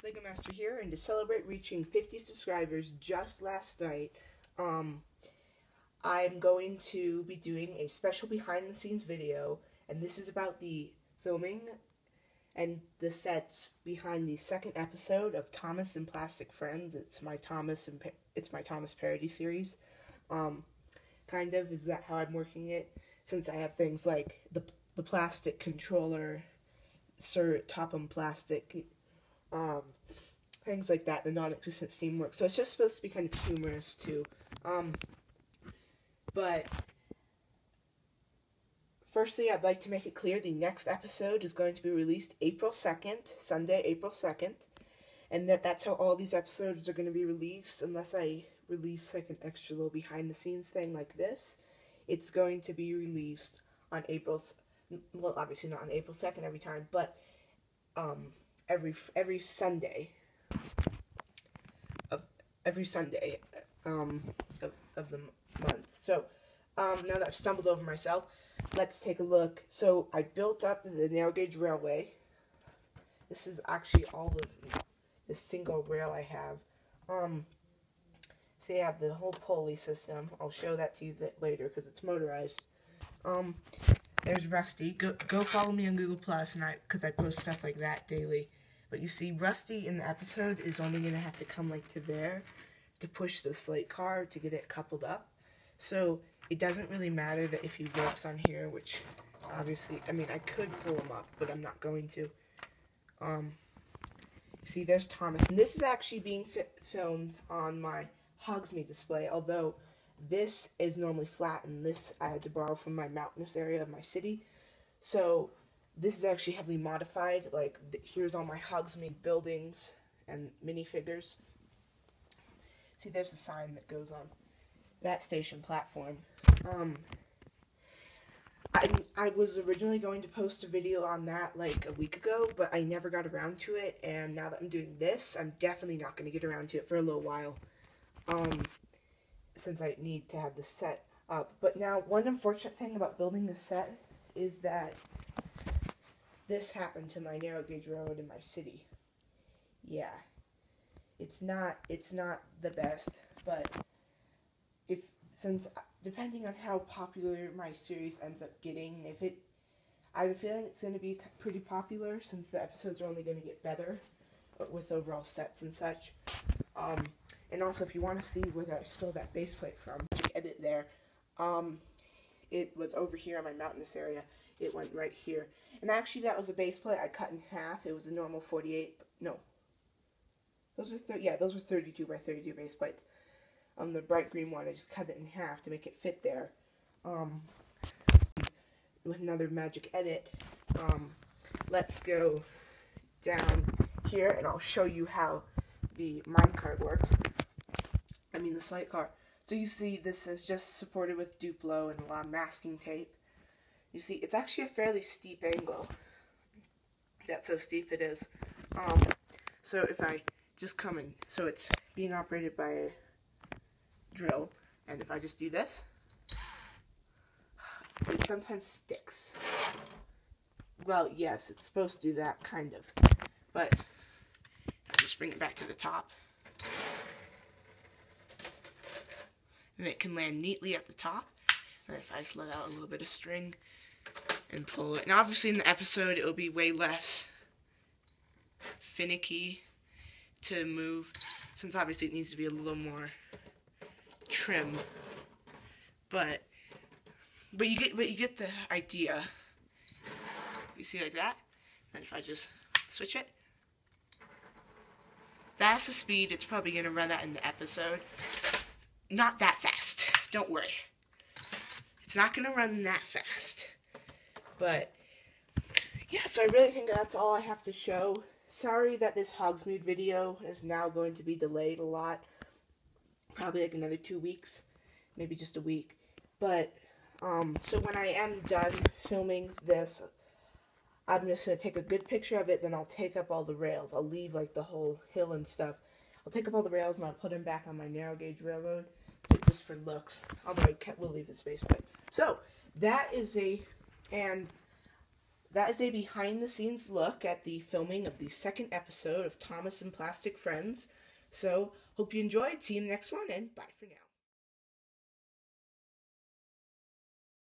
LEGO Master here, and to celebrate reaching 50 subscribers just last night, I'm going to be doing a special behind-the-scenes video, and this is about the filming and the sets behind the second episode of Thomas and Plastic Friends. It's my Thomas parody series. Kind of is that how I'm working it, since I have things like the plastic controller, Sir Topham plastic. Things like that, the non-existent steamwork. So it's just supposed to be kind of humorous too. But firstly, I'd like to make it clear the next episode is going to be released April 2nd, Sunday, April 2nd, and that's how all these episodes are going to be released, unless I release like an extra little behind-the-scenes thing like this. It's going to be released on well, obviously not on April 2nd every time, but every Sunday of the month. So now that I've stumbled over myself, let's take a look. So I built up the narrow gauge railway. This is actually all of the single rail I have. So you have the whole pulley system. I'll show that to you later because it's motorized. There's Rusty. Go follow me on Google Plus, because I post stuff like that daily. But you see, Rusty in the episode is only going to have to come like to there to push the slate car to get it coupled up. So it doesn't really matter that if he works on here, which obviously, I mean, I could pull him up, but I'm not going to. See, there's Thomas, and this is actually being filmed on my Hogsmeade display, although this is normally flat, and this I had to borrow from my mountainous area of my city. So this is actually heavily modified. Like, here's all my Hogsmeade buildings and minifigures. See, there's a sign that goes on that station platform. I was originally going to post a video on that like a week ago, but I never got around to it, and now that I'm doing this, I'm definitely not going to get around to it for a little while, since I need to have the set up. But now, one unfortunate thing about building the set is that this happened to my narrow gauge railroad in my city. Yeah, it's not the best, but since depending on how popular my series ends up getting, I have a feeling it's going to be pretty popular, since the episodes are only going to get better with overall sets and such. And also, if you want to see where I stole that base plate from, edit there. It was over here in my mountainous area. It went right here. And actually, that was a base plate I cut in half. It was a normal 48. No. Those were 32 by 32 base plates. The bright green one, I just cut it in half to make it fit there. With another magic edit, let's go down here, and I'll show you how the minecart works. I mean, the slate car. So you see, this is just supported with Duplo and a lot of masking tape. You see, it's actually a fairly steep angle. That's how steep it is. So if I just come in, so it's being operated by a drill, and if I just do this, it sometimes sticks. Well, yes, it's supposed to do that, kind of. But I'll just bring it back to the top. And it can land neatly at the top. And if I just let out a little bit of string and pull it. And obviously in the episode, it will be way less finicky to move, since obviously it needs to be a little more trim. But you get the idea. You see, like that. And if I just switch it, that's the speed it's probably going to run at in the episode. Not that fast, don't worry. It's not going to run that fast. But yeah, so I really think that's all I have to show. Sorry that this Hogsmeade video is now going to be delayed a lot. Probably like another 2 weeks, maybe just a week. But so when I am done filming this, I'm just going to take a good picture of it, then I'll take up all the rails. I'll leave like the whole hill and stuff. I'll take up all the rails and I'll put them back on my narrow gauge railroad, just for looks. Although we'll leave the space, but so that is that is a behind the scenes look at the filming of the second episode of Thomas and Plastic Friends. So, hope you enjoyed. See you in the next one, and bye for now.